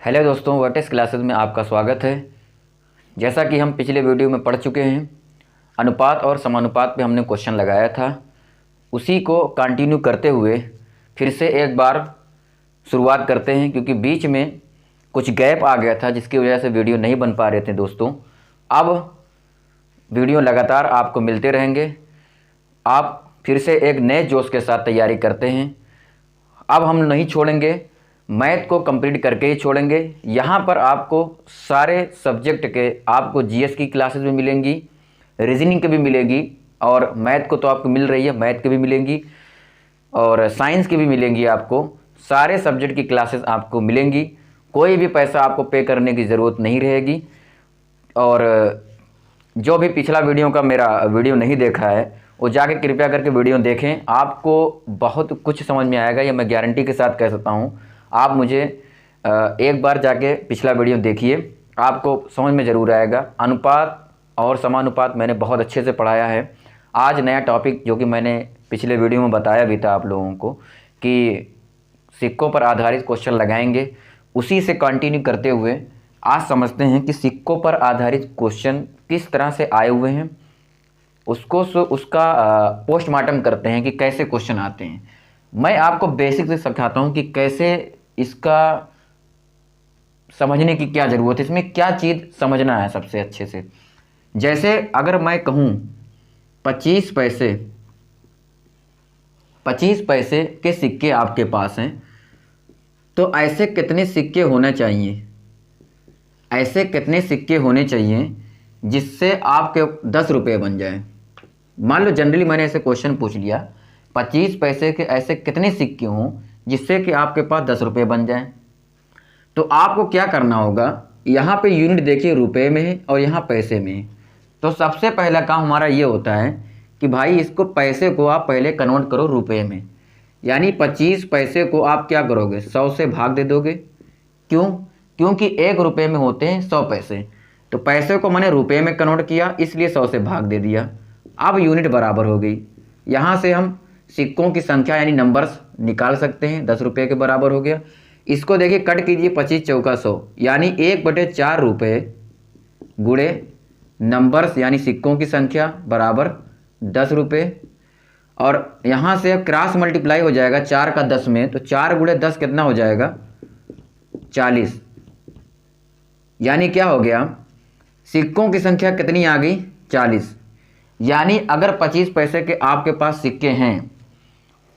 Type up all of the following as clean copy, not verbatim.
Hello दोस्तों, vertex classes में आपका स्वागत है। जैसा कि हम पिछले वीडियो में पढ़ चुके हैं, अनुपात और समानुपात पे हमने क्वेश्चन लगाया था। उसी को कंटिन्यू करते हुए फिर से एक बार शुरुआत करते हैं, क्योंकि बीच में कुछ गैप आ गया था जिसकी वजह से वीडियो नहीं बन पा रहे थे दोस्तों। अब वीडियो लगातार आपको मिलते रहेंगे। आप फिर से एक नए जोश के साथ तैयारी करते हैं। अब हम नहीं छोड़ेंगे, मैथ को कंप्लीट करके ही छोड़ेंगे। यहाँ पर आपको सारे सब्जेक्ट के आपको जीएस की क्लासेस भी मिलेंगी, रीजनिंग की भी मिलेगी, और मैथ को तो आपको मिल रही है, मैथ की भी मिलेंगी और साइंस की भी मिलेंगी। आपको सारे सब्जेक्ट की क्लासेस आपको मिलेंगी। कोई भी पैसा आपको पे करने की ज़रूरत नहीं रहेगी। और जो भी पिछला वीडियो का मेरा वीडियो नहीं देखा है वो जाके कृपया करके वीडियो देखें। आपको बहुत कुछ समझ में आएगा, ये मैं गारंटी के साथ कह सकता हूँ। आप मुझे एक बार जाके पिछला वीडियो देखिए, आपको समझ में ज़रूर आएगा। अनुपात और समानुपात मैंने बहुत अच्छे से पढ़ाया है। आज नया टॉपिक जो कि मैंने पिछले वीडियो में बताया भी था आप लोगों को कि सिक्कों पर आधारित क्वेश्चन लगाएंगे, उसी से कंटिन्यू करते हुए आज समझते हैं कि सिक्कों पर आधारित क्वेश्चन किस तरह से आए हुए हैं, उसका पोस्टमार्टम करते हैं कि कैसे क्वेश्चन आते हैं। मैं आपको बेसिक से सिखाता हूं कि कैसे इसका समझने की क्या ज़रूरत है, इसमें क्या चीज़ समझना है सबसे अच्छे से। जैसे अगर मैं कहूं 25 पैसे के सिक्के आपके पास हैं, तो ऐसे कितने सिक्के होने चाहिए, ऐसे कितने सिक्के होने चाहिए जिससे आपके 10 रुपये बन जाए। मान लो जनरली मैंने ऐसे क्वेश्चन पूछ लिया, 25 पैसे के ऐसे कितने सिक्के हों जिससे कि आपके पास 10 रुपये बन जाएं। तो आपको क्या करना होगा, यहाँ पे यूनिट देखिए रुपए में है और यहाँ पैसे में है। तो सबसे पहला काम हमारा ये होता है कि भाई इसको पैसे को आप पहले कन्वर्ट करो रुपए में। यानी 25 पैसे को आप क्या करोगे, 100 से भाग दे दोगे। क्यों? क्योंकि 1 रुपये में होते हैं 100 पैसे। तो पैसे को मैंने रुपये में कन्वर्ट किया, इसलिए 100 से भाग दे दिया। अब यूनिट बराबर हो गई। यहाँ से हम सिक्कों की संख्या यानी नंबर्स निकाल सकते हैं। 10 रुपये के बराबर हो गया। इसको देखिए कट कीजिए, 25 चौका 100 यानी 1/4 रुपये गुणे नंबर्स यानी सिक्कों की संख्या बराबर 10 रुपये। और यहाँ से क्रॉस मल्टीप्लाई हो जाएगा 4 का 10 में, तो 4 गुणे 10 कितना हो जाएगा, 40। यानी क्या हो गया, सिक्कों की संख्या कितनी आ गई, 40। यानी अगर 25 पैसे के आपके पास सिक्के हैं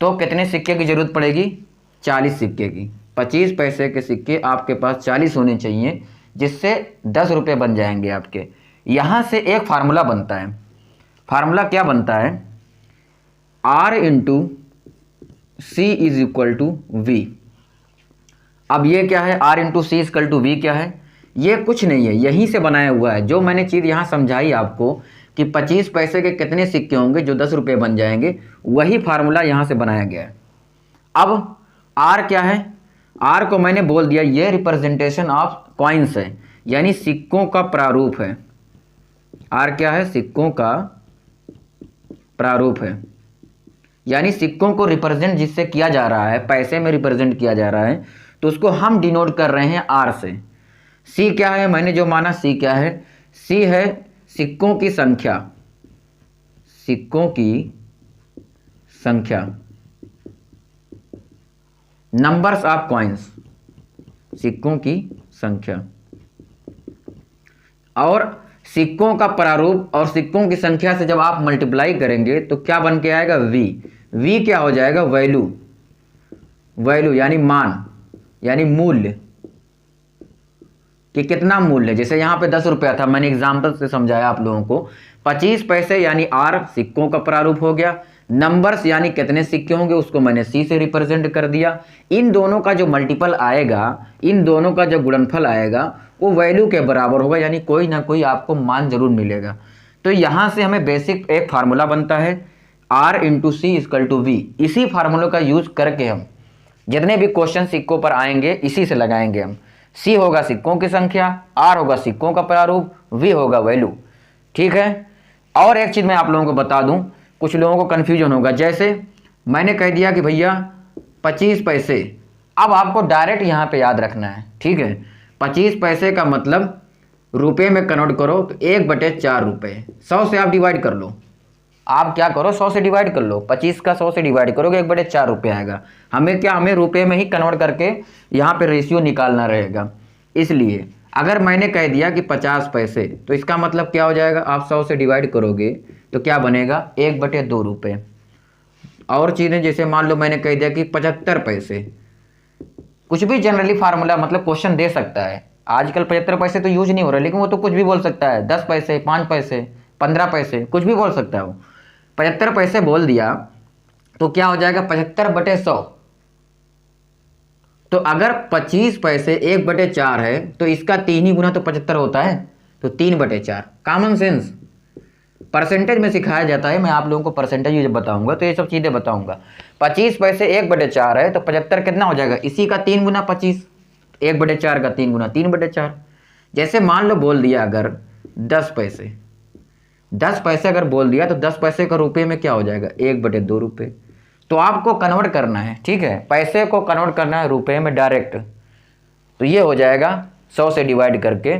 तो कितने सिक्के की ज़रूरत पड़ेगी, 40 सिक्के की। 25 पैसे के सिक्के आपके पास 40 होने चाहिए, जिससे 10 रुपये बन जाएंगे आपके। यहाँ से एक फार्मूला बनता है। फार्मूला क्या बनता है, R into C is equal to V. अब ये क्या है, R into C equal to V क्या है, ये कुछ नहीं है, यहीं से बनाया हुआ है। जो मैंने चीज़ यहाँ समझाई आपको कि 25 पैसे के कितने सिक्के होंगे जो 10 रुपये बन जाएंगे, वही फार्मूला यहाँ से बनाया गया है। अब R क्या है, R को मैंने बोल दिया ये रिप्रेजेंटेशन ऑफ कॉइन्स है, यानी सिक्कों का प्रारूप है। R क्या है, सिक्कों का प्रारूप है, यानी सिक्कों को रिप्रेजेंट जिससे किया जा रहा है, पैसे में रिप्रेजेंट किया जा रहा है, तो उसको हम डिनोट कर रहे हैं R से। C क्या है, मैंने जो माना C क्या है, C है सिक्कों की संख्या, सिक्कों की संख्या, नंबर्स ऑफ कॉइन्स, सिक्कों की संख्या। और सिक्कों का प्रारूप और सिक्कों की संख्या से जब आप मल्टीप्लाई करेंगे तो क्या बन के आएगा, V क्या हो जाएगा, वैल्यू यानी मान, यानी मूल्य कि कितना मूल्य। जैसे यहाँ पे 10 रुपया था, मैंने एग्जाम्पल से समझाया आप लोगों को। 25 पैसे यानी R सिक्कों का प्रारूप हो गया, नंबर्स यानी कितने सिक्के होंगे उसको मैंने C से रिप्रेजेंट कर दिया। इन दोनों का जो मल्टीपल आएगा, इन दोनों का जो गुणनफल आएगा वो वैल्यू के बराबर होगा, यानी कोई ना कोई आपको मान जरूर मिलेगा। तो यहाँ से हमें बेसिक एक फार्मूला बनता है, R into C equal to V. इसी फार्मूले का यूज करके हम जितने भी क्वेश्चन सिक्कों पर आएंगे इसी से लगाएंगे हम। C होगा सिक्कों की संख्या, R होगा सिक्कों का प्रारूप, V होगा वैल्यू। ठीक है। और एक चीज़ मैं आप लोगों को बता दूं, कुछ लोगों को कन्फ्यूजन होगा। जैसे मैंने कह दिया कि भैया 25 पैसे अब आपको डायरेक्ट यहाँ पे याद रखना है, ठीक है। 25 पैसे का मतलब रुपए में कन्वर्ट करो तो 1/4 रुपये, 100 से आप डिवाइड कर लो। आप क्या करो, 100 से डिवाइड कर लो, 25 का 100 से डिवाइड करोगे 1/4 रुपये आएगा। हमें क्या, हमें रुपए में ही कन्वर्ट करके यहाँ पे रेशियो निकालना रहेगा। इसलिए अगर मैंने कह दिया कि 50 पैसे, तो इसका मतलब क्या हो जाएगा, आप 100 से डिवाइड करोगे तो क्या बनेगा, 1/2 रुपये। और चीज़ें जैसे मान लो मैंने कह दिया कि 75 पैसे, कुछ भी जनरली फार्मूला मतलब क्वेश्चन दे सकता है। आजकल 75 पैसे तो यूज नहीं हो रहा, लेकिन वो तो कुछ भी बोल सकता है, 10 पैसे, 5 पैसे, 15 पैसे, कुछ भी बोल सकता है वो। 75 पैसे बोल दिया तो क्या हो जाएगा, 75/100। तो अगर 25 पैसे 1/4 है तो इसका 3 ही गुना तो 75 होता है, तो 3/4। कॉमन सेंस परसेंटेज में सिखाया जाता है, मैं आप लोगों को परसेंटेज जब बताऊंगा तो ये सब चीज़ें बताऊंगा। 25 पैसे 1/4 है तो 75 कितना हो जाएगा, इसी का 3 गुना 25, 1/4 का 3 गुना 3/4। जैसे मान लो बोल दिया अगर 10 पैसे, 10 पैसे अगर बोल दिया तो 10 पैसे का रुपये में क्या हो जाएगा, 1/2 रुपये। तो आपको कन्वर्ट करना है, ठीक है, पैसे को कन्वर्ट करना है रुपये में डायरेक्ट। तो ये हो जाएगा 100 से डिवाइड करके।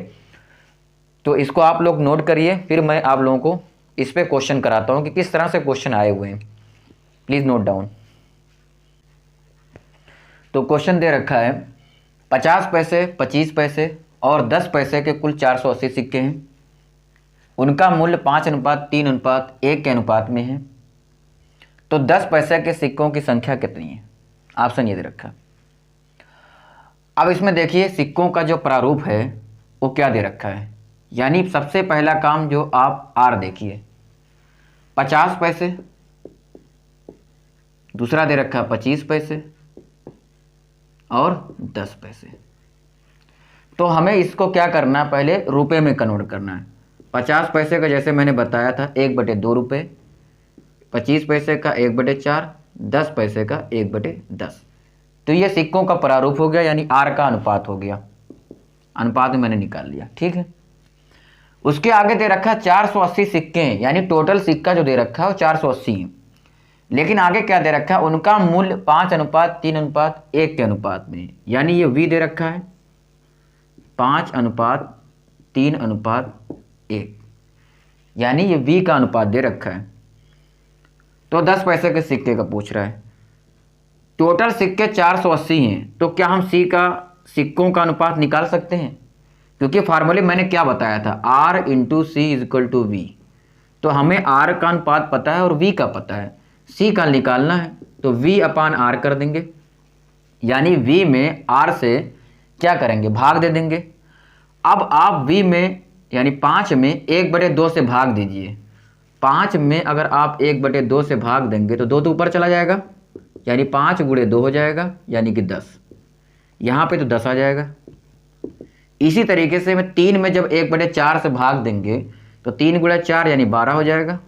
तो इसको आप लोग नोट करिए, फिर मैं आप लोगों को इस पे क्वेश्चन कराता हूँ कि किस तरह से क्वेश्चन आए हुए हैं। Please note down. तो क्वेश्चन दे रखा है 50 पैसे, 25 पैसे और 10 पैसे के कुल 480 सिक्के हैं। उनका मूल्य 5:3:1 के अनुपात में है। तो 10 पैसे के सिक्कों की संख्या कितनी है, ऑप्शन ये दे रखा है। अब इसमें देखिए सिक्कों का जो प्रारूप है वो क्या दे रखा है। यानी सबसे पहला काम जो आप आर देखिए, 50 पैसे, दूसरा दे रखा है 25 पैसे और 10 पैसे। तो हमें इसको क्या करना है, पहले रुपए में कन्वर्ट करना है। 50 पैसे का जैसे मैंने बताया था 1/2 रुपये, 25 पैसे का 1/4, 10 पैसे का 1/10। तो ये सिक्कों का प्रारूप हो गया, यानी आर का अनुपात हो गया। अनुपात में मैंने निकाल लिया, ठीक है। उसके आगे दे रखा है 480 सिक्के हैं, यानी टोटल सिक्का जो दे रखा है वो 480 है। लेकिन आगे क्या दे रखा है, उनका मूल्य 5:3:1 के अनुपात में, यानी ये V दे रखा है 5:3:1, यानी ये V का अनुपात दे रखा है। तो 10 पैसे के सिक्के का पूछ रहा है। टोटल सिक्के 480 हैं, तो क्या हम C का सिक्कों का अनुपात निकाल सकते हैं, क्योंकि फार्मूले मैंने क्या बताया था, R × C = V। तो हमें R का अनुपात पता है और V का पता है, C का निकालना है, तो V/R कर देंगे। यानी V में R से क्या करेंगे, भाग दे देंगे। अब आप V में यानी 5 में 1/2 से भाग दीजिए। 5 में अगर आप 1/2 से भाग देंगे तो 2 तो ऊपर चला जाएगा, यानी 5 × 2 हो जाएगा, यानी कि 10। यहाँ पे तो 10 आ जाएगा। इसी तरीके से मैं 3 में जब 1/4 से भाग देंगे तो 3 × 4 यानी 12 हो जाएगा।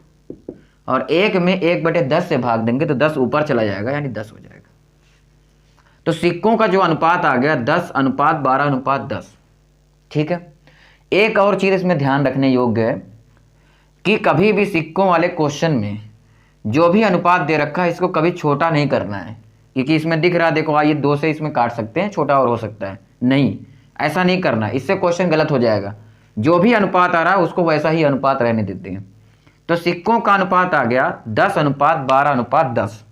और 1 में 1/10 से भाग देंगे तो 10 ऊपर चला जाएगा, यानी 10 हो जाएगा। तो सिक्कों का जो अनुपात आ गया 10:12:10, ठीक है। एक और चीज़ इसमें ध्यान रखने योग्य है कि कभी भी सिक्कों वाले क्वेश्चन में जो भी अनुपात दे रखा है इसको कभी छोटा नहीं करना है, क्योंकि इसमें दिख रहा है, देखो आइए 2 से इसमें काट सकते हैं, छोटा और हो सकता है, नहीं ऐसा नहीं करना, इससे क्वेश्चन गलत हो जाएगा। जो भी अनुपात आ रहा है उसको वैसा ही अनुपात रहने देते हैं। तो सिक्कों का अनुपात आ गया 10:12:10,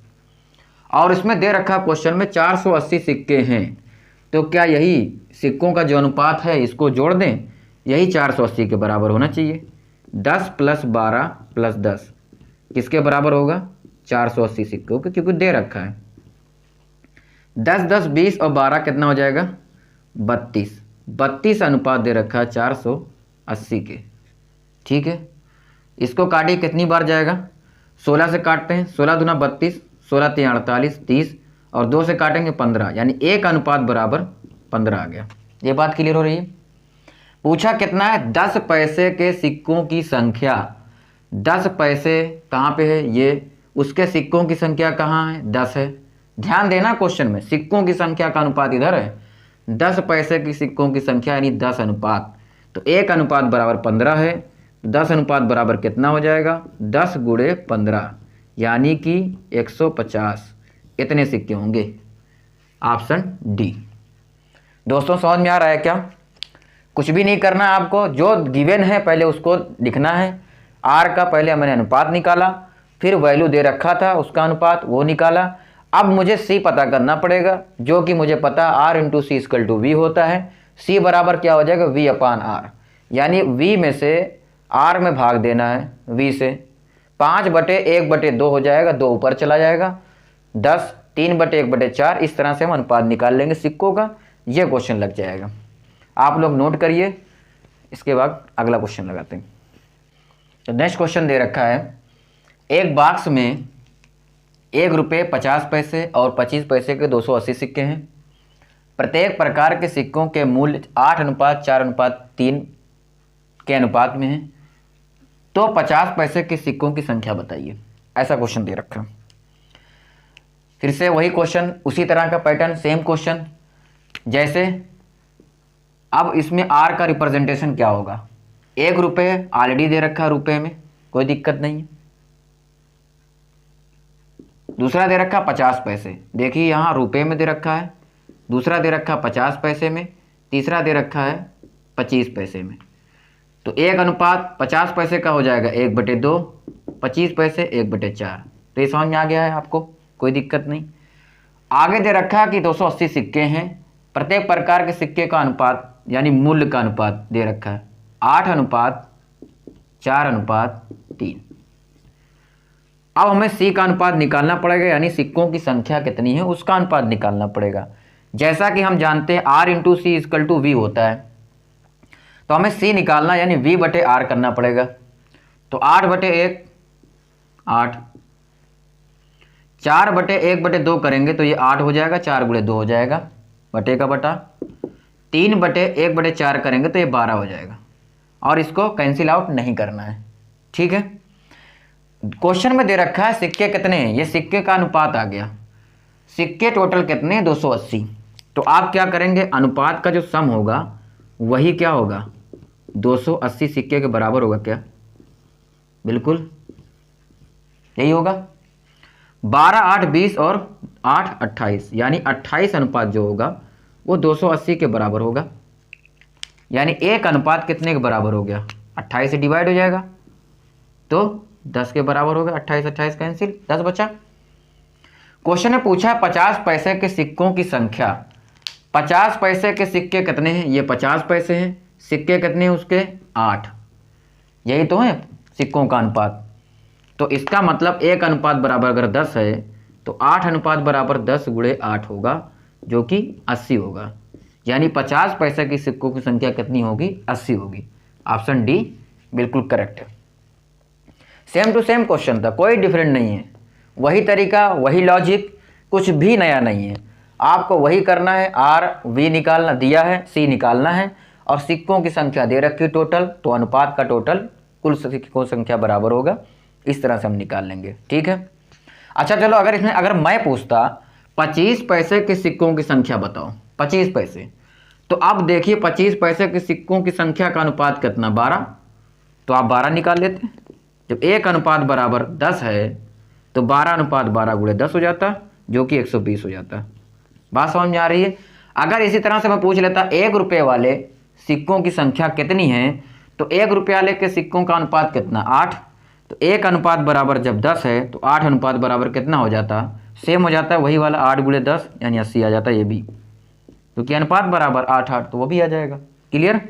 और इसमें दे रखा क्वेश्चन में 480 सिक्के हैं। तो क्या यही सिक्कों का जो अनुपात है इसको जोड़ दें, यही 480 के बराबर होना चाहिए। 10 + 12 + 10 किसके बराबर होगा, 480 सिक्कों के, क्योंकि दे रखा है। 10 10 20 और 12 कितना हो जाएगा, 32। 32 अनुपात दे रखा है 480 के, ठीक है। इसको काटिए, कितनी बार जाएगा, 16 से काटते हैं, 16 दूना 32, 16 3 48, 30 और 2 से काटेंगे 15, यानी 1 अनुपात बराबर 15 आ गया। ये बात क्लियर हो रही है। पूछा कितना है, 10 पैसे के सिक्कों की संख्या। 10 पैसे कहाँ पे है, ये उसके सिक्कों की संख्या कहाँ है, 10 है। ध्यान देना क्वेश्चन में, सिक्कों की संख्या का अनुपात इधर है, 10 पैसे की सिक्कों की संख्या यानी 10 अनुपात, तो 1 अनुपात बराबर 15 है। 10 अनुपात बराबर कितना हो जाएगा, 10 × 15 यानी कि 150 इतने सिक्के होंगे। Option D. दोस्तों समझ में आ रहा है क्या? कुछ भी नहीं करना है आपको, जो गिवन है पहले उसको लिखना है। आर का पहले मैंने अनुपात निकाला, फिर वैल्यू दे रखा था उसका अनुपात वो निकाला। अब मुझे सी पता करना पड़ेगा, जो कि मुझे पता R into C equal to V होता है। सी बराबर क्या हो जाएगा? वी अपान आर, यानी वी में से आर में भाग देना है वी से। 5/1/2 हो जाएगा, 2 ऊपर चला जाएगा, 10, 3/1/4। इस तरह से हम अनुपात निकाल लेंगे सिक्कों का। ये क्वेश्चन लग जाएगा, आप लोग नोट करिए। इसके बाद अगला क्वेश्चन लगाते हैं। तो नेक्स्ट क्वेश्चन दे रखा है, एक बॉक्स में ₹1 50 पैसे और 25 पैसे के 280 सिक्के हैं। प्रत्येक प्रकार के सिक्कों के मूल्य 8:4:3 के अनुपात में है। तो 50 पैसे के सिक्कों की संख्या बताइए। ऐसा क्वेश्चन दे रखा है। फिर से वही क्वेश्चन, उसी तरह का पैटर्न, सेम क्वेश्चन। जैसे अब इसमें आर का रिप्रेजेंटेशन क्या होगा? ₹1 ऑलरेडी दे रखा है रुपए में, कोई दिक्कत नहीं है। दूसरा दे रखा 50 पैसे, देखिए यहाँ रुपए में दे रखा है। दूसरा दे रखा 50 पैसे में, तीसरा दे रखा है 25 पैसे में। तो 1:50 पैसे का हो जाएगा 1/2, 25 पैसे 1/4। तो ये समझ में आ गया है आपको, कोई दिक्कत नहीं। आगे दे रखा है कि 280 सिक्के हैं। प्रत्येक प्रकार के सिक्के का अनुपात यानी मूल्य का अनुपात दे रखा है 8:4:3। अब हमें सी का अनुपात निकालना पड़ेगा, यानी सिक्कों की संख्या कितनी है उसका अनुपात निकालना पड़ेगा। जैसा कि हम जानते हैं R into C equal to V होता है, तो हमें सी निकालना यानी वी बटे आर करना पड़ेगा। तो 8/1 8, 4/1/2 करेंगे तो ये 8 हो जाएगा, 4×2 हो जाएगा, बटे का बटा। 3/1/4 करेंगे तो ये 12 हो जाएगा, और इसको कैंसिल आउट नहीं करना है। ठीक है, क्वेश्चन में दे रखा है सिक्के कितने हैं, ये सिक्के का अनुपात आ गया। सिक्के टोटल कितने हैं? 280। तो आप क्या करेंगे, अनुपात का जो सम होगा वही क्या होगा? 280 सिक्के के बराबर होगा क्या? बिल्कुल यही होगा। 12, 8, 20 और 8, 28, यानी 28 अनुपात जो होगा वो 280 के बराबर होगा। यानी एक अनुपात कितने के बराबर हो गया? 28 से डिवाइड हो जाएगा तो 10 के बराबर होगा। 28 28 कैंसिल, 10 बचा। क्वेश्चन में पूछा है 50 पैसे के सिक्कों की संख्या। 50 पैसे के सिक्के कितने हैं? ये 50 पैसे हैं। सिक्के कितने हैं उसके? 8। यही तो है सिक्कों का अनुपात। तो इसका मतलब एक अनुपात बराबर अगर 10 है तो 8 अनुपात बराबर 10 × 8 होगा, जो कि 80 होगा। यानी 50 पैसे की सिक्कों की संख्या कितनी होगी? 80 होगी। ऑप्शन डी बिल्कुल करेक्ट है। सेम टू सेम क्वेश्चन था, कोई डिफरेंट नहीं है। वही तरीका, वही लॉजिक, कुछ भी नया नहीं है। आपको वही करना है। आर वी निकालना दिया है, सी निकालना है, और सिक्कों की संख्या दे रखी टोटल, तो अनुपात का टोटल कुल सिक्कों संख्या बराबर होगा। इस तरह से हम निकाल लेंगे। ठीक है, अच्छा चलो, अगर मैं पूछता 25 पैसे के सिक्कों की संख्या बताओ, 25 पैसे, तो अब देखिए 25 पैसे के सिक्कों की संख्या का अनुपात कितना? 12। तो आप 12 निकाल लेते। जब एक अनुपात बराबर 10 है तो 12:12 × 10 हो जाता, जो कि 120 हो जाता। बात समझ में आ रही है? अगर इसी तरह से मैं पूछ लेता ₹1 वाले सिक्कों की संख्या कितनी है, तो ₹1 वाले के सिक्कों का अनुपात कितना? 8। तो एक अनुपात बराबर जब 10 है तो 8 अनुपात बराबर कितना हो जाता? सेम हो जाता है वही वाला, 8 × 10 यानी 80 आ जाता है ये भी, क्योंकि अनुपात बराबर 8 8, तो वो भी आ जाएगा। क्लियर?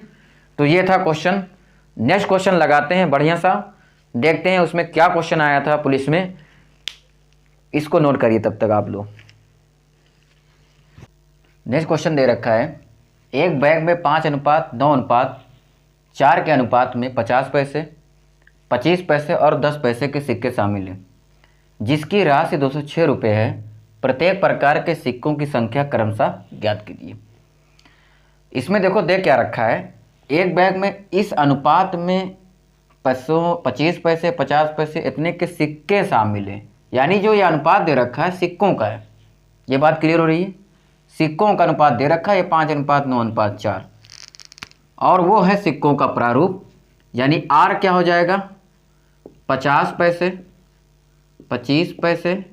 तो ये था क्वेश्चन। नेक्स्ट क्वेश्चन लगाते हैं बढ़िया सा, देखते हैं उसमें क्या क्वेश्चन आया था पुलिस में। इसको नोट करिए तब तक आप लोग। नेक्स्ट क्वेश्चन दे रखा है, एक बैग में 5:9:4 के अनुपात में 50 पैसे, 25 पैसे और 10 पैसे के सिक्के शामिल हैं, जिसकी राशि ₹206 है। प्रत्येक प्रकार के सिक्कों की संख्या क्रमशः ज्ञात कीजिए। इसमें देखो दे क्या रखा है, एक बैग में इस अनुपात में 25 पैसे 50 पैसे इतने के सिक्के शामिल हैं, यानी जो ये अनुपात दे रखा है सिक्कों का है। ये बात क्लियर हो रही है? सिक्कों का अनुपात दे रखा है ये 5:9:4, और वो है सिक्कों का प्रारूप, यानी आर क्या हो जाएगा? 50 पैसे, 25 पैसे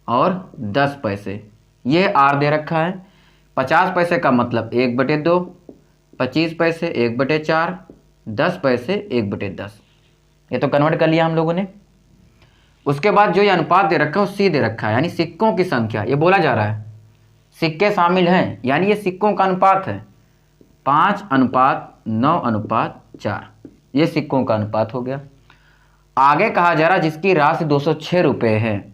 और 10 पैसे, ये आर दे रखा है। 50 पैसे का मतलब 1/2, 25 पैसे 1/4, 10 पैसे 1/10। ये तो कन्वर्ट कर लिया हम लोगों ने। उसके बाद जो ये अनुपात दे रखा है वो सी दे रखा है, यानी सिक्कों की संख्या। ये बोला जा रहा है सिक्के शामिल हैं, यानी ये सिक्कों का अनुपात है। 5:9:4 ये सिक्कों का अनुपात हो गया। आगे कहा जा रहा है जिसकी राशि 206 रुपये है,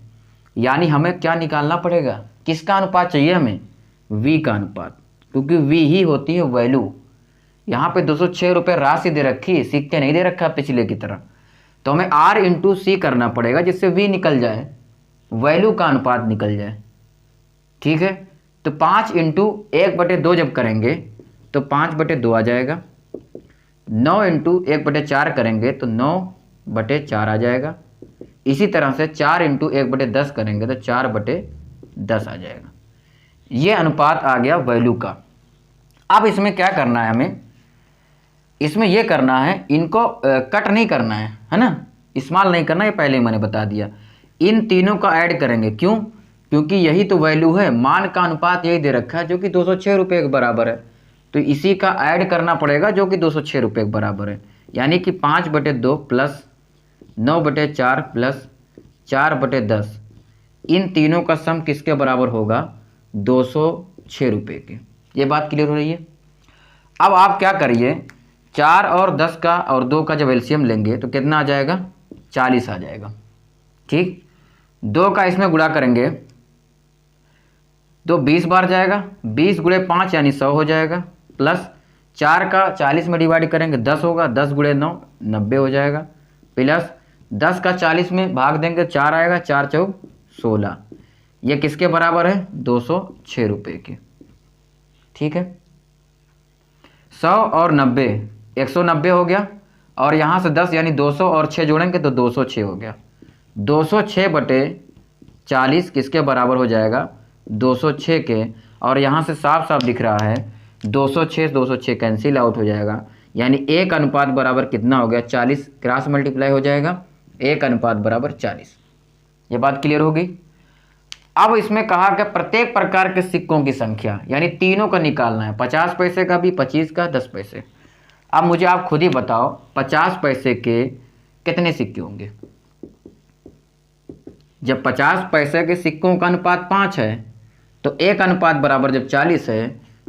यानी हमें क्या निकालना पड़ेगा, किसका अनुपात चाहिए हमें, वी का अनुपात, क्योंकि वी ही होती है वैल्यू। यहाँ पे 206 रुपये राशि दे रखी है, सिक्के नहीं दे रखा पिछले की तरह, तो हमें आर इंटू सी करना पड़ेगा जिससे वी निकल जाए, वैल्यू का अनुपात निकल जाए। ठीक है, तो 5 इंटू 1/2 जब करेंगे तो 5/2 आ जाएगा। 9 इंटू 1/4 करेंगे तो 9/4 आ जाएगा। इसी तरह से 4 इंटू 1/10 करेंगे तो 4/10 आ जाएगा। ये अनुपात आ गया वैल्यू का। अब इसमें क्या करना है हमें, इसमें ये करना है, इनको कट नहीं करना है ना, इस्तेमाल नहीं करना, ये पहले ही मैंने बता दिया। इन तीनों का ऐड करेंगे, क्यों, क्योंकि यही तो वैल्यू है, मान का अनुपात यही दे रखा है जो कि 206 रुपये के बराबर है, तो इसी का ऐड करना पड़ेगा जो कि 206 रुपये के बराबर है। यानी कि 5/2 प्लस 9/4 प्लस 4/10, इन तीनों का सम किसके बराबर होगा, 206 रुपये के। ये बात क्लियर हो रही है। अब आप क्या करिए, 4 और 10 का और 2 का जब एलसीएम लेंगे तो कितना आ जाएगा, 40 आ जाएगा। ठीक, 2 का इसमें गुणा करेंगे तो 20 बार जाएगा, 20 × 5 यानी 100 हो जाएगा, प्लस 4 का 40 में डिवाइड करेंगे 10 होगा, 10 × 9 90 हो जाएगा, प्लस 10 का 40 में भाग देंगे 4 आएगा, 4 चौक 16। ये किसके बराबर है, 206 रुपये के। ठीक है, 100 और 90 190 हो गया, और यहाँ से 10 यानी 200 और 6 जोड़ेंगे तो 206 हो गया। 206/40 किसके बराबर हो जाएगा, 206 के, और यहाँ से साफ साफ दिख रहा है 206 कैंसिल आउट हो जाएगा, यानी 1 बराबर कितना हो गया, 40 क्रॉस मल्टीप्लाई हो जाएगा, 1 बराबर 40। ये बात क्लियर हो गई। अब इसमें कहा कि प्रत्येक प्रकार के सिक्कों की संख्या, यानी तीनों का निकालना है, 50 पैसे का भी, 25 का, 10 पैसे। अब मुझे आप खुद ही बताओ 50 पैसे के कितने सिक्के होंगे। जब 50 पैसे के सिक्कों का अनुपात 5 है तो 1 बराबर जब 40 है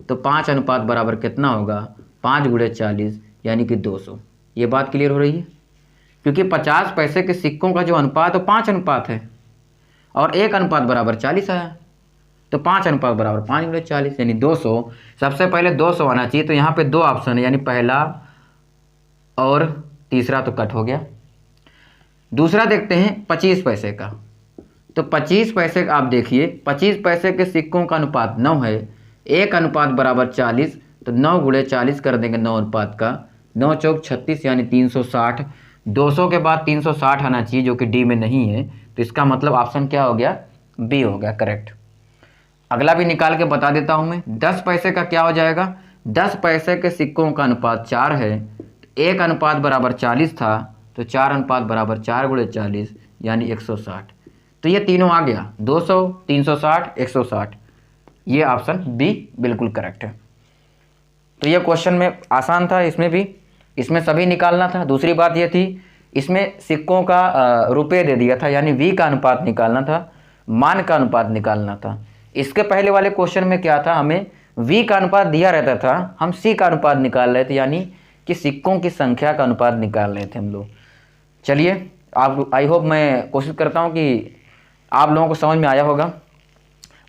तो 5 बराबर कितना होगा, 5 × 40 यानी कि 200। ये बात क्लियर हो रही है, क्योंकि 50 पैसे के सिक्कों का जो अनुपात है 5 है और 1 बराबर 40 आया, तो 5 बराबर 5 × 40 यानी 200। सबसे पहले 200 आना चाहिए, तो यहाँ पे 2 ऑप्शन है, यानी पहला और तीसरा तो कट हो गया। दूसरा देखते हैं 25 पैसे का, तो 25 पैसे का आप देखिए, 25 पैसे के सिक्कों का अनुपात 9 है, 1 बराबर 40, तो 9 × 40 कर देंगे 9 अनुपात का, 9 चौक 36 यानी 360। 200 के बाद 360 आना चाहिए जो कि डी में नहीं है, तो इसका मतलब ऑप्शन क्या हो गया, बी हो गया करेक्ट। अगला भी निकाल के बता देता हूं मैं। 10 पैसे का क्या हो जाएगा, 10 पैसे के सिक्कों का अनुपात 4 है, 1 बराबर 40 था, तो 4 बराबर 4 × 40 यानी 160। तो ये तीनों आ गया, 200, 360, 160। ये ऑप्शन बी बिल्कुल करेक्ट है। तो ये क्वेश्चन में आसान था, इसमें सभी निकालना था। दूसरी बात ये थी, इसमें सिक्कों का रुपये दे दिया था, यानी वी का अनुपात निकालना था, मान का अनुपात निकालना था। इसके पहले वाले क्वेश्चन में क्या था, हमें वी का अनुपात दिया रहता था, हम सी का अनुपात निकाल रहे थे, यानी कि सिक्कों की संख्या का अनुपात निकाल रहे थे हम लोग। चलिए, आप आई होप, मैं कोशिश करता हूँ कि आप लोगों को समझ में आया होगा।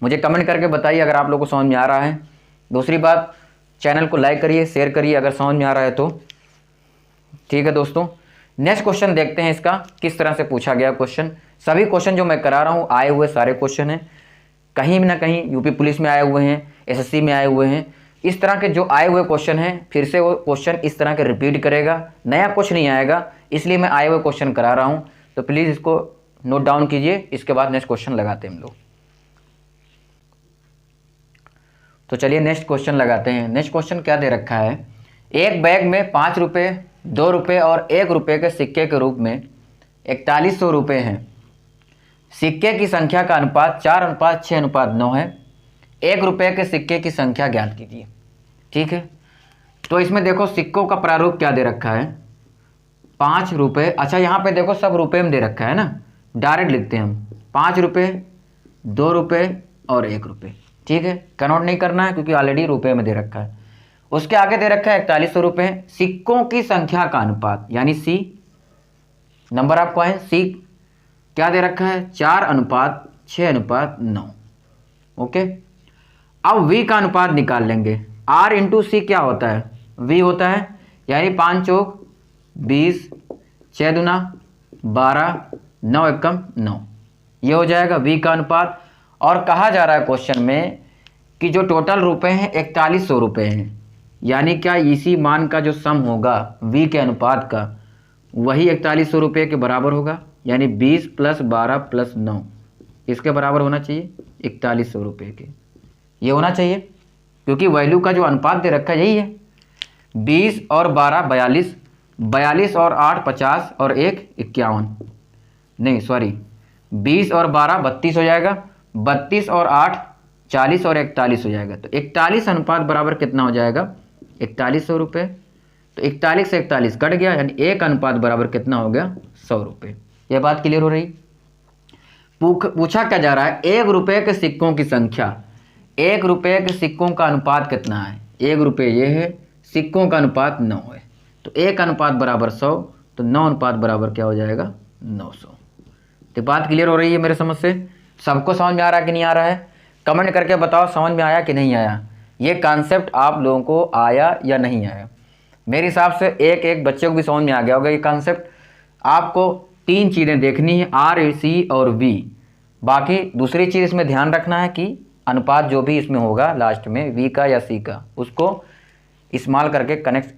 मुझे कमेंट करके बताइए अगर आप लोगों को समझ में आ रहा है। दूसरी बात, चैनल को लाइक करिए, शेयर करिए अगर समझ में आ रहा है तो। ठीक है दोस्तों, नेक्स्ट क्वेश्चन देखते हैं इसका किस तरह से पूछा गया क्वेश्चन। सभी क्वेश्चन जो मैं करा रहा हूँ आए हुए सारे क्वेश्चन हैं, कहीं ना कहीं यूपी पुलिस में आए हुए हैं, एसएससी में आए हुए हैं। इस तरह के जो आए हुए क्वेश्चन हैं, फिर से वो क्वेश्चन इस तरह के रिपीट करेगा, नया कुछ नहीं आएगा, इसलिए मैं आए हुए क्वेश्चन करा रहा हूँ। तो प्लीज़ इसको नोट डाउन कीजिए, इसके बाद नेक्स्ट क्वेश्चन लगाते हैं हम लोग। तो चलिए नेक्स्ट क्वेश्चन लगाते हैं। नेक्स्ट क्वेश्चन क्या दे रखा है, एक बैग में 5 रुपये, 2 रुपये और 1 रुपये के सिक्के के रूप में 4100 रुपये हैं। सिक्के की संख्या का अनुपात 4:6:9 है। ₹1 के सिक्के की संख्या ज्ञात कीजिए। ठीक है, तो इसमें देखो सिक्कों का प्रारूप क्या दे रखा है, ₹5। अच्छा यहाँ पे देखो सब रुपए में दे रखा है ना, डायरेक्ट लिखते हैं हम, ₹5, ₹2 और ₹1। ठीक है, कनोट नहीं करना है क्योंकि ऑलरेडी रुपए में दे रखा है। उसके आगे दे रखा है ₹4100। सिक्कों की संख्या का अनुपात यानी सी, नंबर ऑफ कॉइन, सी क्या दे रखा है, 4:6:9। ओके, अब वी का अनुपात निकाल लेंगे। R इंटू सी क्या होता है, वी होता है, यानी 5 चौक 20, 6 दूना 12, 9 एकम 9, ये हो जाएगा वी का अनुपात। और कहा जा रहा है क्वेश्चन में कि जो टोटल रुपए हैं ₹4100 हैं, यानी क्या इसी मान का जो सम होगा वी के अनुपात का वही ₹4100 के बराबर होगा, यानी 20 + 12 + 9 इसके बराबर होना चाहिए ₹4100 के, ये होना चाहिए क्योंकि वैल्यू का जो अनुपात दे रखा है यही है। 20 और 12 42, 42 और 8 50 और 1 51, नहीं सॉरी 20 और 12 32 हो जाएगा, 32 और 8 40 और 41 हो जाएगा। तो 41 अनुपात बराबर कितना हो जाएगा, ₹4100। तो 41 से 41 कट गया, यानी 1 अनुपात बराबर कितना हो गया, ₹100। यह बात क्लियर हो रही। पूछा क्या जा रहा है, ₹1 के सिक्कों की संख्या, ₹1 के सिक्कों का अनुपात कितना है, ₹1 ये है, सिक्कों का अनुपात 9 है, तो 1 अनुपात बराबर 100, तो 9 अनुपात बराबर क्या हो जाएगा, 900। तो बात क्लियर हो रही है मेरे समझ से, सबको समझ में आ रहा है कि नहीं आ रहा है, कमेंट करके बताओ समझ में आया कि नहीं आया, ये कॉन्सेप्ट आप लोगों को आया या नहीं आया। मेरे हिसाब से एक एक बच्चे को भी समझ में आ गया होगा ये कॉन्सेप्ट। आपको 3 चीज़ें देखनी है, R, C और V। बाकी दूसरी चीज़ इसमें ध्यान रखना है कि अनुपात जो भी इसमें होगा लास्ट में V का या C का, उसको इस्तेमाल करके कनेक्ट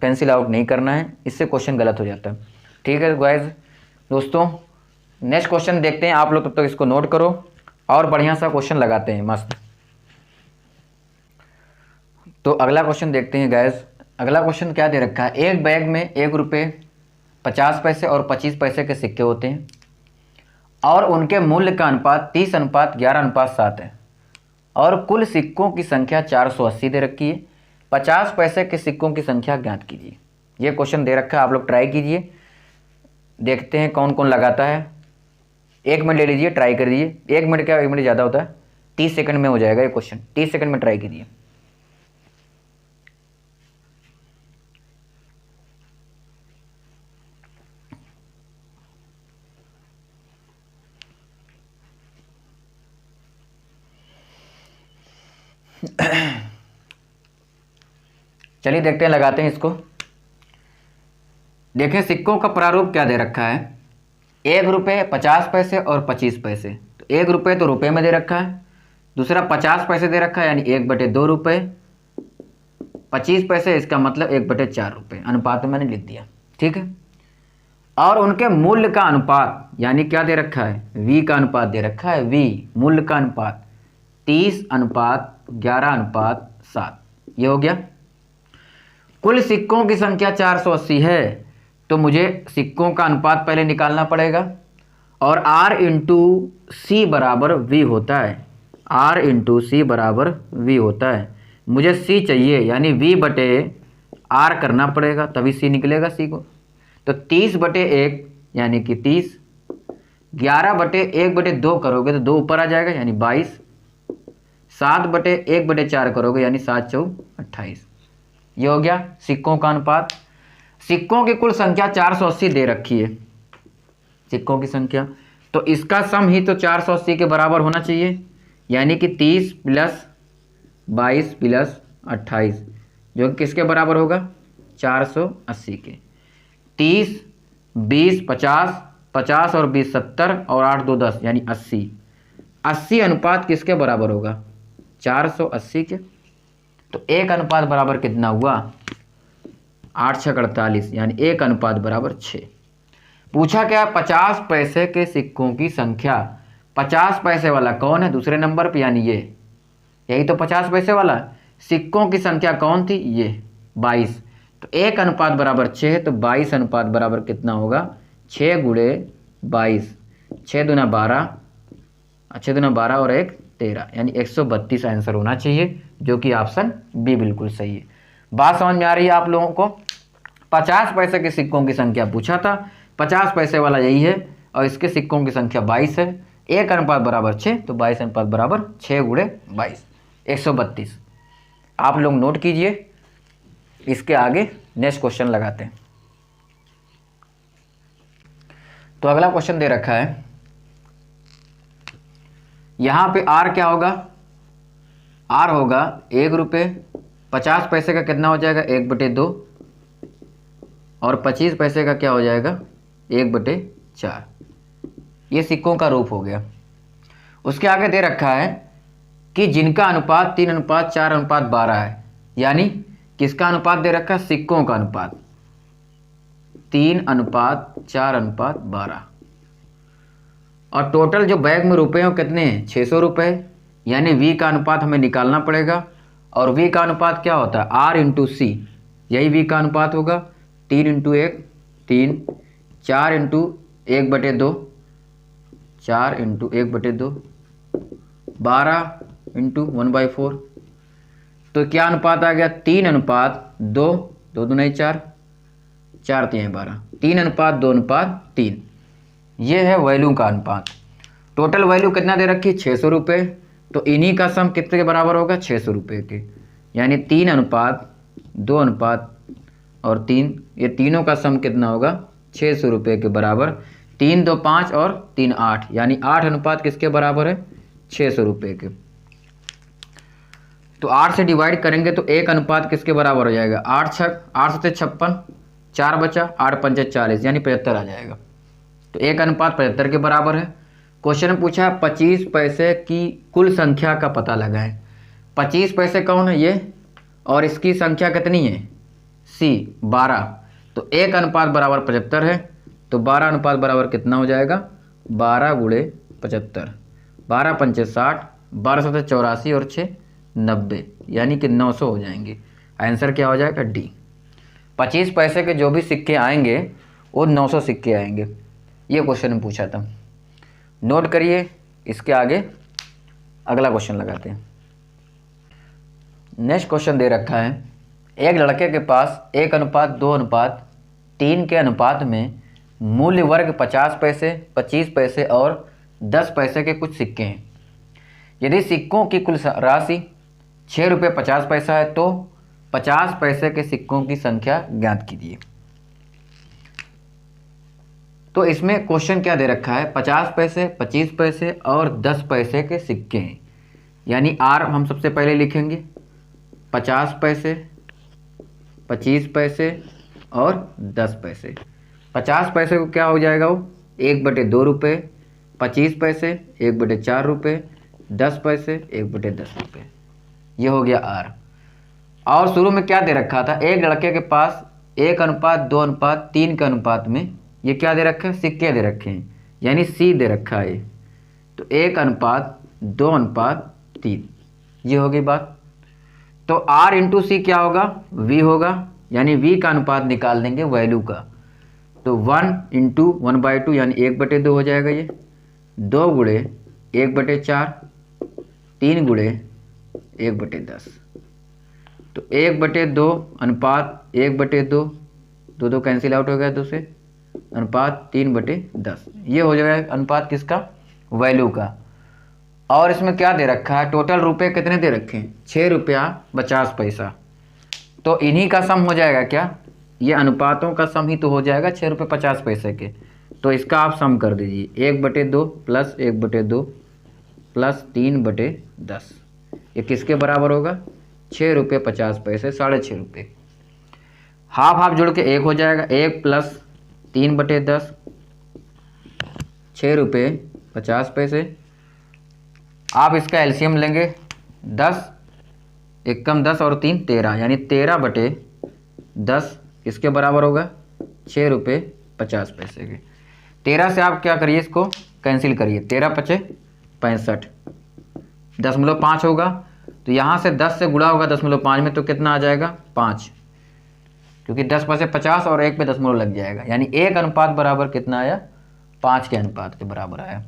पेंसिल आउट नहीं करना है, इससे क्वेश्चन गलत हो जाता है। ठीक है गाइस दोस्तों, नेक्स्ट क्वेश्चन देखते हैं, आप लोग तब तक इसको नोट करो और बढ़िया सा क्वेश्चन लगाते हैं मस्त। तो अगला क्वेश्चन देखते हैं गाइस। अगला क्वेश्चन क्या दे रखा है, एक बैग में ₹1, 50 पैसे और 25 पैसे के सिक्के होते हैं और उनके मूल्य का अनुपात 30:11:7 है और कुल सिक्कों की संख्या 480 दे रखी है। 50 पैसे के सिक्कों की संख्या ज्ञात कीजिए। ये क्वेश्चन दे रखा है, आप लोग ट्राई कीजिए, देखते हैं कौन कौन लगाता है। 1 मिनट ले लीजिए, ट्राई कर दीजिए। 1 मिनट क्या, 1 मिनट ज़्यादा होता है, 30 सेकंड में हो जाएगा ये क्वेश्चन, 30 सेकंड में ट्राई कीजिए। चलिए देखते हैं, लगाते हैं इसको। देखें सिक्कों का प्रारूप क्या दे रखा है, ₹1, 50 पैसे और 25 पैसे। तो ₹1 तो रुपए में दे रखा है, दूसरा 50 पैसे दे रखा है यानी 1/2 रुपये, 25 पैसे इसका मतलब 1/4 रुपये, अनुपात में मैंने लिख दिया। ठीक है, और उनके मूल्य का अनुपात यानी क्या दे रखा है, V का अनुपात दे रखा है, V मूल्य का अनुपात 30:11:7, ये हो गया। कुल सिक्कों की संख्या 480 है, तो मुझे सिक्कों का अनुपात पहले निकालना पड़ेगा और R इंटू सी बराबर V होता है, R इंटू सी बराबर V होता है। मुझे C चाहिए यानी V/R करना पड़ेगा तभी C निकलेगा C को। तो 30/1 यानी कि 30, 11/1/2 करोगे तो 2 ऊपर आ जाएगा यानी 22, 7/1/4 करोगे यानी 7 चौक 28, ये हो गया सिक्कों का अनुपात। सिक्कों की कुल संख्या 480 दे रखी है, सिक्कों की संख्या, तो इसका सम ही तो 480 के बराबर होना चाहिए, यानी कि 30 + 22 + 28 जो कि किसके बराबर होगा, 480 के। 30, 20, 50, 50 और 20 70 और 8 2 10 यानी 80, 80 अनुपात किसके बराबर होगा, 480 के। तो 1 अनुपात बराबर कितना हुआ, 8 6 48 यानी 1 अनुपात बराबर 6। पूछा क्या, 50 पैसे के सिक्कों की संख्या, 50 पैसे वाला कौन है दूसरे नंबर पे, यानी ये, यही तो 50 पैसे वाला। सिक्कों की संख्या कौन थी, ये 22, तो 1 अनुपात बराबर 6 है, तो 22 अनुपात बराबर कितना होगा, 6 × 22, 6 दूना 12, 6 दूना 12 और 1 13, यानी 132 आंसर होना चाहिए, जो कि ऑप्शन बी बिल्कुल सही है। बात समझ में आ रही है आप लोगों को? 50 पैसे के सिक्कों की संख्या पूछा था, 50 पैसे वाला यही है, और इसके सिक्कों की संख्या 22 है। 1 अनुपात बराबर 6, तो 22 अनुपात बराबर 6 गुणे 22, 132। आप लोग नोट कीजिए। इसके आगे नेक्स्ट क्वेश्चन लगाते हैं। तो अगला क्वेश्चन दे रखा है, यहाँ पे आर क्या होगा? आर होगा 1 रुपये। 50 पैसे का कितना हो जाएगा? 1/2, और 25 पैसे का क्या हो जाएगा? 1/4। ये सिक्कों का रूप हो गया। उसके आगे दे रखा है कि जिनका अनुपात 3:4:12 है, यानी किसका अनुपात दे रखा है? सिक्कों का अनुपात 3:4:12, और टोटल जो बैग में रुपए हैं कितने हैं? 600 रुपये, यानी वी का अनुपात हमें निकालना पड़ेगा। और वी का अनुपात क्या होता है? आर इंटू सी, यही वी का अनुपात होगा। 3 × 1 3, 4 × 1/2, 4 × 1/2, 12 × 1/4। तो क्या अनुपात आ गया? 3:2, 2 दूनी 4, 4 3 12, 3:2:3। ये है वैल्यू का अनुपात। टोटल वैल्यू कितना दे रखी है? 600 रुपये। तो इन्हीं का सम कितने के बराबर होगा? 600 रुपये के, यानी 3:2 और 3, ये तीनों का सम कितना होगा? 600 रुपये के बराबर। 3 2 5 और 3 8, यानी 8 अनुपात किसके बराबर है? 600 रुपये के। तो 8 से डिवाइड करेंगे तो 1 अनुपात किसके बराबर हो जाएगा? 8 से 56, 4 बचा, 8 5 40, यानी 75 आ जाएगा। तो 1 अनुपात 75 के बराबर है। क्वेश्चन में पूछा 25 पैसे की कुल संख्या का पता लगाएं। 25 पैसे कौन है? ये, और इसकी संख्या कितनी है? सी, 12। तो 1 अनुपात बराबर 75 है, तो 12 अनुपात बराबर कितना हो जाएगा? 12 × 75, 12 5 60, 12 7 84 और 6 90, यानी कि 900 हो जाएंगे। आंसर क्या हो जाएगा? डी। 25 पैसे के जो भी सिक्के आएंगे वो 900 सिक्के आएंगे। ये क्वेश्चन में पूछा था, नोट करिए। इसके आगे अगला क्वेश्चन लगाते हैं। नेक्स्ट क्वेश्चन दे रखा है, एक लड़के के पास 1:2:3 के अनुपात में मूल्य वर्ग 50 पैसे, 25 पैसे और 10 पैसे के कुछ सिक्के हैं। यदि सिक्कों की कुल राशि 6 रुपये 50 पैसा है, तो 50 पैसे के सिक्कों की संख्या ज्ञात कीजिए। तो इसमें क्वेश्चन क्या दे रखा है? 50 पैसे, 25 पैसे और 10 पैसे के सिक्के हैं, यानी आर हम सबसे पहले लिखेंगे। 50 पैसे, 25 पैसे और 10 पैसे। 50 पैसे को क्या हो जाएगा? वो 1/2 रुपये, 25 पैसे 1/4 रुपये, 10 पैसे 1/10 रुपये। ये हो गया आर। और शुरू में क्या दे रखा था? एक लड़के के पास 1:2:3 के अनुपात में ये क्या दे रखे हैं? सिक्के दे रखे हैं, यानी सी दे रखा है। तो 1:2:3, ये होगी बात। तो आर इंटू सी क्या होगा? वी होगा, यानी वी का अनुपात निकाल देंगे वैल्यू का। तो 1 × 1/2, यानी 1/2 हो जाएगा। ये 2 × 1/4, 3 × 1/10। तो 1/2 अनुपात 1/2, 2 कैंसिल आउट हो गया, 2 से अनुपात 3/10। ये हो जाएगा अनुपात किसका? वैल्यू का। और इसमें क्या दे रखा है? टोटल रुपए कितने दे रखे हैं? 6 रुपया 50 पैसा। तो इन्हीं का सम हो जाएगा क्या? ये अनुपातों का सम ही तो हो जाएगा 6 रुपये 50 पैसे के। तो इसका आप सम कर दीजिए, 1/2 प्लस 1/2 प्लस 3/10। ये किसके बराबर होगा? 6 रुपये 50 पैसे, 6.5 रुपये। हाफ हाफ जोड़ के 1 हो जाएगा। 1 प्लस 3/10, 6 रुपये 50 पैसे। आप इसका एलसीएम लेंगे, 10 एकम 10 और 3 13, यानी 13/10 किसके बराबर होगा? 6 रुपये 50 पैसे के। 13 से आप क्या करिए? इसको कैंसिल करिए। 13 × 5 = 65, 0.5 होगा। तो यहाँ से 10 से गुणा होगा 0.5 में, तो कितना आ जाएगा? 5, क्योंकि 10 पैसे 50 और 1 पे 10 लग जाएगा, यानी 1 अनुपात बराबर कितना आया? 5 के अनुपात के बराबर आया।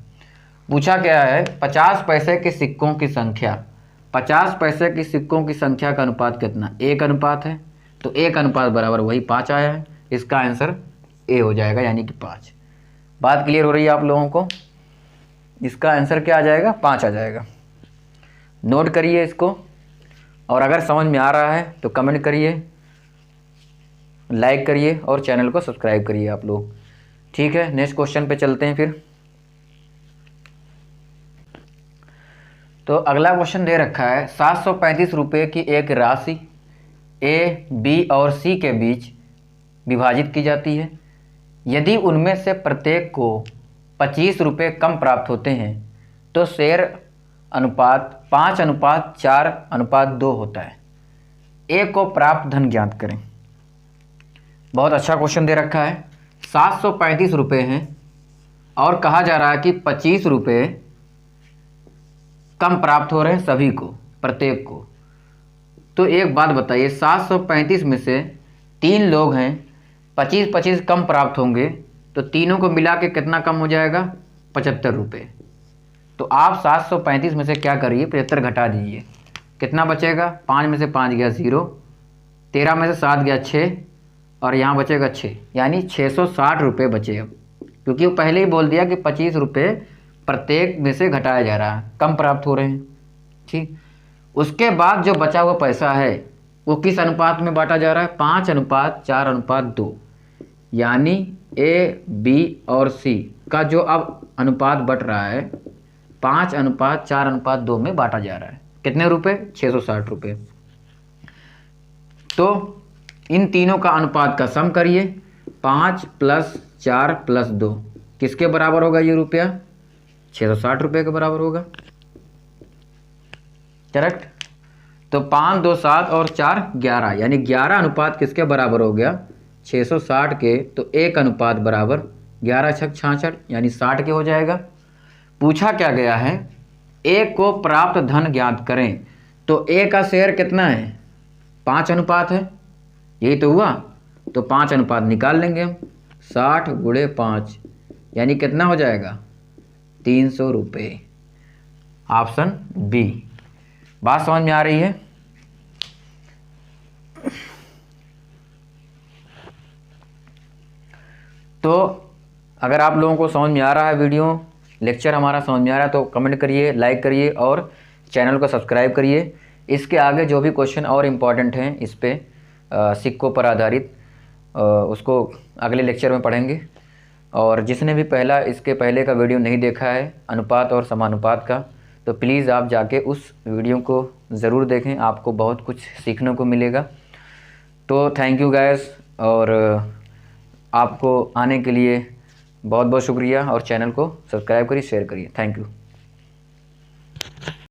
पूछा क्या है, 50 पैसे के सिक्कों की संख्या, 50 पैसे के सिक्कों की संख्या का अनुपात कितना, 1 अनुपात है, तो 1 अनुपात बराबर वही 5 आया है। इसका आंसर ए हो जाएगा, यानी कि 5। बात क्लियर हो रही है आप लोगों को? इसका आंसर क्या आ जाएगा, 5 आ जाएगा। नोट करिए इसको, और अगर समझ में आ रहा है तो कमेंट करिए, लाइक करिए और चैनल को सब्सक्राइब करिए आप लोग। ठीक है, नेक्स्ट क्वेश्चन पे चलते हैं फिर। तो अगला क्वेश्चन दे रखा है, 735 रुपये की एक राशि ए, बी और सी के बीच विभाजित की जाती है। यदि उनमें से प्रत्येक को 25 रुपये कम प्राप्त होते हैं तो शेयर अनुपात 5:4:2 होता है। ए को प्राप्त धन ज्ञात करें। बहुत अच्छा क्वेश्चन दे रखा है। 735 रुपये हैं और कहा जा रहा है कि 25 रुपये कम प्राप्त हो रहे हैं सभी को, प्रत्येक को। तो एक बात बताइए, 735 में से 3 लोग हैं, 25-25 कम प्राप्त होंगे, तो तीनों को मिला के कितना कम हो जाएगा, 75 रुपये। तो आप 735 में से क्या करिए, 75 घटा दीजिए, कितना बचेगा, 5 में से 5 गया 0, 13 में से 7 गया 6, और यहाँ बचेगा 6, यानी 660 रुपये बचे अब, क्योंकि वो पहले ही बोल दिया कि 25 रुपये प्रत्येक में से घटाया जा रहा है, कम प्राप्त हो रहे हैं। ठीक, उसके बाद जो बचा हुआ पैसा है वो किस अनुपात में बांटा जा रहा है, 5:4:2, यानी ए, बी और सी का जो अब अनुपात बट रहा है 5:4:2 में बांटा जा रहा है। कितने रुपए, 660 रुपये। तो इन तीनों का अनुपात का सम करिए, 5 + 4 + 2 किसके बराबर होगा, ये रुपया 660 रुपये के बराबर होगा। करेक्ट। तो 5, 2, 7 और 4, 11, यानी 11 अनुपात किसके बराबर हो गया, 660 के। तो 1 अनुपात बराबर 11 × 6 = 66, यानी 60 के हो जाएगा। पूछा क्या गया है, ए को प्राप्त धन ज्ञात करें। तो ए का शेयर कितना है, 5 अनुपात है, यही तो हुआ। तो 5 अनुपात निकाल लेंगे हम, 60 × 5, यानी कितना हो जाएगा, 300 रुपये। Option B. बात समझ में आ रही है? तो अगर आप लोगों को समझ में आ रहा है, वीडियो लेक्चर हमारा समझ में आ रहा है, तो कमेंट करिए, लाइक करिए और चैनल को सब्सक्राइब करिए। इसके आगे जो भी क्वेश्चन और इम्पॉर्टेंट हैं इस पे सिक्कों पर आधारित, उसको अगले लेक्चर में पढ़ेंगे। और जिसने भी इसके पहले का वीडियो नहीं देखा है अनुपात और समानुपात का, तो प्लीज़ आप जाके उस वीडियो को ज़रूर देखें, आपको बहुत कुछ सीखने को मिलेगा। तो थैंक यू गाइस, और आपको आने के लिए बहुत बहुत शुक्रिया, और चैनल को सब्सक्राइब करिए, शेयर करिए। Thank you.